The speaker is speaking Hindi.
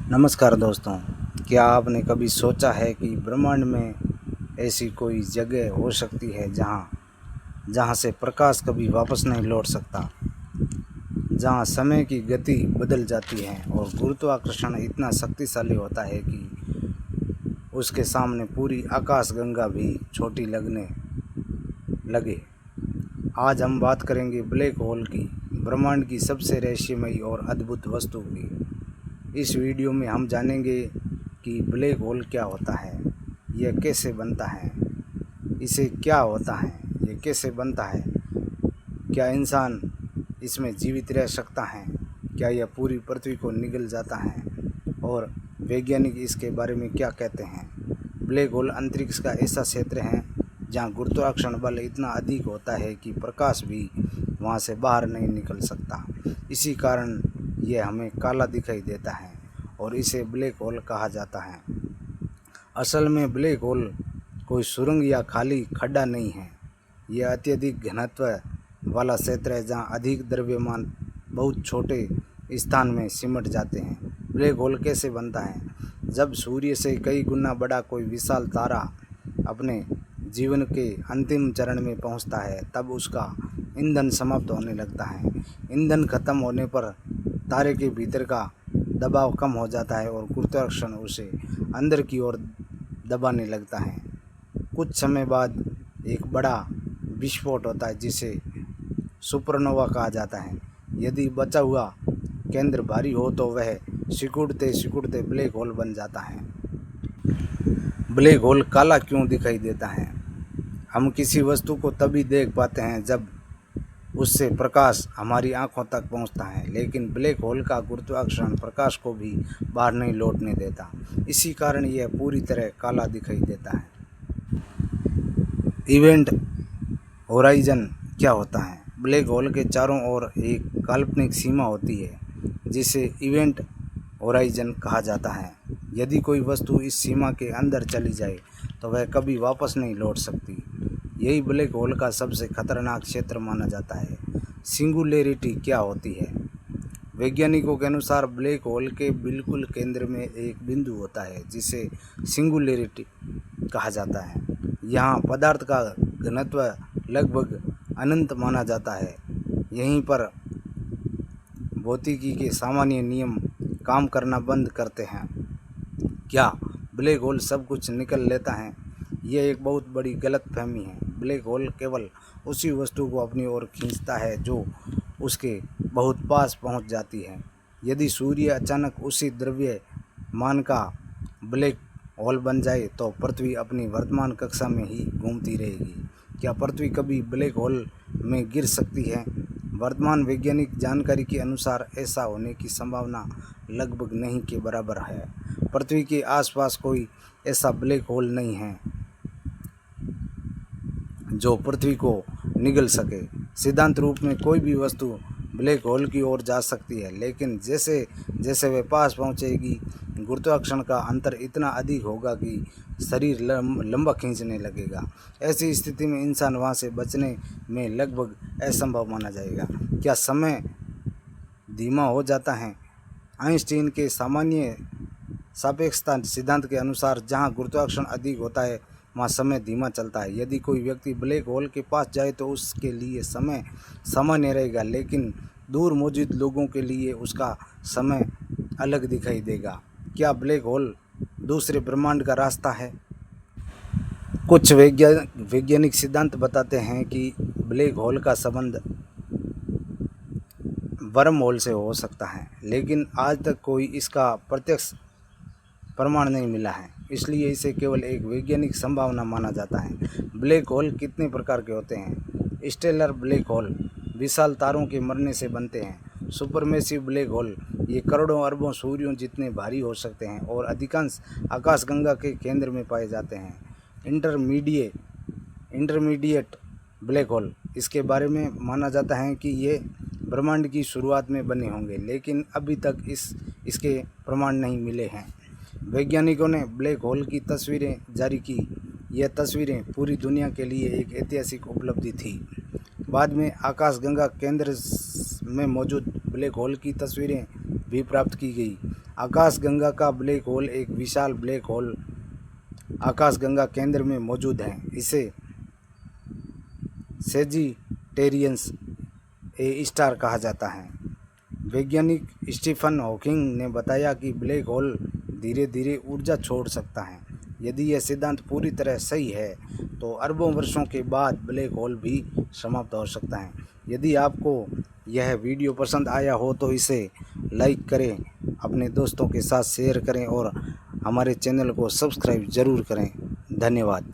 नमस्कार दोस्तों, क्या आपने कभी सोचा है कि ब्रह्मांड में ऐसी कोई जगह हो सकती है जहाँ से प्रकाश कभी वापस नहीं लौट सकता, जहाँ समय की गति बदल जाती है और गुरुत्वाकर्षण इतना शक्तिशाली होता है कि उसके सामने पूरी आकाशगंगा भी छोटी लगने लगे। आज हम बात करेंगे ब्लैक होल की, ब्रह्मांड की सबसे रहस्यमयी और अद्भुत वस्तु की। इस वीडियो में हम जानेंगे कि ब्लैक होल क्या होता है, यह कैसे बनता है, इसे क्या होता है, यह कैसे बनता है, क्या इंसान इसमें जीवित रह सकता है, क्या यह पूरी पृथ्वी को निगल जाता है और वैज्ञानिक इसके बारे में क्या कहते हैं। ब्लैक होल अंतरिक्ष का ऐसा क्षेत्र है जहाँ गुरुत्वाकर्षण बल इतना अधिक होता है कि प्रकाश भी वहाँ से बाहर नहीं निकल सकता। इसी कारण यह हमें काला दिखाई देता है और इसे ब्लैक होल कहा जाता है। असल में ब्लैक होल कोई सुरंग या खाली खड्डा नहीं है, यह अत्यधिक घनत्व वाला क्षेत्र है जहाँ अधिक द्रव्यमान बहुत छोटे स्थान में सिमट जाते हैं। ब्लैक होल कैसे बनता है? जब सूर्य से कई गुना बड़ा कोई विशाल तारा अपने जीवन के अंतिम चरण में पहुंचता है, तब उसका ईंधन समाप्त होने लगता है। ईंधन खत्म होने पर तारे के भीतर का दबाव कम हो जाता है और गुरुत्वाकर्षण उसे अंदर की ओर दबाने लगता है। कुछ समय बाद एक बड़ा विस्फोट होता है जिसे सुपरनोवा कहा जाता है। यदि बचा हुआ केंद्र भारी हो तो वह सिकुड़ते सिकुड़ते ब्लैक होल बन जाता है। ब्लैक होल काला क्यों दिखाई देता है? हम किसी वस्तु को तभी देख पाते हैं जब उससे प्रकाश हमारी आंखों तक पहुंचता है, लेकिन ब्लैक होल का गुरुत्वाकर्षण प्रकाश को भी बाहर नहीं लौटने देता। इसी कारण यह पूरी तरह काला दिखाई देता है। इवेंट होराइजन क्या होता है? ब्लैक होल के चारों ओर एक काल्पनिक सीमा होती है जिसे इवेंट होराइजन कहा जाता है। यदि कोई वस्तु इस सीमा के अंदर चली जाए तो वह कभी वापस नहीं लौट सकती। यही ब्लैक होल का सबसे खतरनाक क्षेत्र माना जाता है। सिंगुलैरिटी क्या होती है? वैज्ञानिकों के अनुसार ब्लैक होल के बिल्कुल केंद्र में एक बिंदु होता है जिसे सिंगुलैरिटी कहा जाता है। यहाँ पदार्थ का घनत्व लगभग अनंत माना जाता है। यहीं पर भौतिकी के सामान्य नियम काम करना बंद करते हैं। क्या ब्लैक होल सब कुछ निकल लेता है? यह एक बहुत बड़ी गलतफहमी है। ब्लैक होल केवल उसी वस्तु को अपनी ओर खींचता है जो उसके बहुत पास पहुंच जाती है। यदि सूर्य अचानक उसी द्रव्यमान का ब्लैक होल बन जाए तो पृथ्वी अपनी वर्तमान कक्षा में ही घूमती रहेगी। क्या पृथ्वी कभी ब्लैक होल में गिर सकती है? वर्तमान वैज्ञानिक जानकारी के अनुसार ऐसा होने की संभावना लगभग नहीं के बराबर है। पृथ्वी के आसपास कोई ऐसा ब्लैक होल नहीं है जो पृथ्वी को निगल सके। सिद्धांत रूप में कोई भी वस्तु ब्लैक होल की ओर जा सकती है, लेकिन जैसे जैसे वे पास पहुंचेगी गुरुत्वाकर्षण का अंतर इतना अधिक होगा कि शरीर लंबा खींचने लगेगा। ऐसी स्थिति में इंसान वहां से बचने में लगभग असंभव माना जाएगा। क्या समय धीमा हो जाता है? आइंस्टीन के सामान्य सापेक्षता सिद्धांत के अनुसार जहां गुरुत्वाकर्षण अधिक होता है वहाँ समय धीमा चलता है। यदि कोई व्यक्ति ब्लैक होल के पास जाए तो उसके लिए समय सामान्य रहेगा, लेकिन दूर मौजूद लोगों के लिए उसका समय अलग दिखाई देगा। क्या ब्लैक होल दूसरे ब्रह्मांड का रास्ता है? कुछ वैज्ञानिक सिद्धांत बताते हैं कि ब्लैक होल का संबंध वर्म होल से हो सकता है, लेकिन आज तक कोई इसका प्रत्यक्ष प्रमाण नहीं मिला है, इसलिए इसे केवल एक वैज्ञानिक संभावना माना जाता है। ब्लैक होल कितने प्रकार के होते हैं? स्टेलर ब्लैक होल विशाल तारों के मरने से बनते हैं। सुपरमेसिव ब्लैक होल ये करोड़ों अरबों सूर्यों जितने भारी हो सकते हैं और अधिकांश आकाशगंगा के केंद्र में पाए जाते हैं। इंटरमीडिएट ब्लैक होल इसके बारे में माना जाता है कि ये ब्रह्मांड की शुरुआत में बने होंगे, लेकिन अभी तक इसके प्रमाण नहीं मिले हैं। वैज्ञानिकों ने ब्लैक होल की तस्वीरें जारी की। यह तस्वीरें पूरी दुनिया के लिए एक ऐतिहासिक उपलब्धि थी। बाद में आकाशगंगा केंद्र में मौजूद ब्लैक होल की तस्वीरें भी प्राप्त की गई। आकाशगंगा का ब्लैक होल एक विशाल ब्लैक होल आकाशगंगा केंद्र में मौजूद है। इसे सेजिटेरियंस ए स्टार कहा जाता है। वैज्ञानिक स्टीफन हॉकिंग ने बताया कि ब्लैक होल धीरे धीरे ऊर्जा छोड़ सकता है। यदि यह सिद्धांत पूरी तरह सही है तो अरबों वर्षों के बाद ब्लैक होल भी समाप्त हो सकता है। यदि आपको यह वीडियो पसंद आया हो तो इसे लाइक करें, अपने दोस्तों के साथ शेयर करें और हमारे चैनल को सब्सक्राइब ज़रूर करें। धन्यवाद।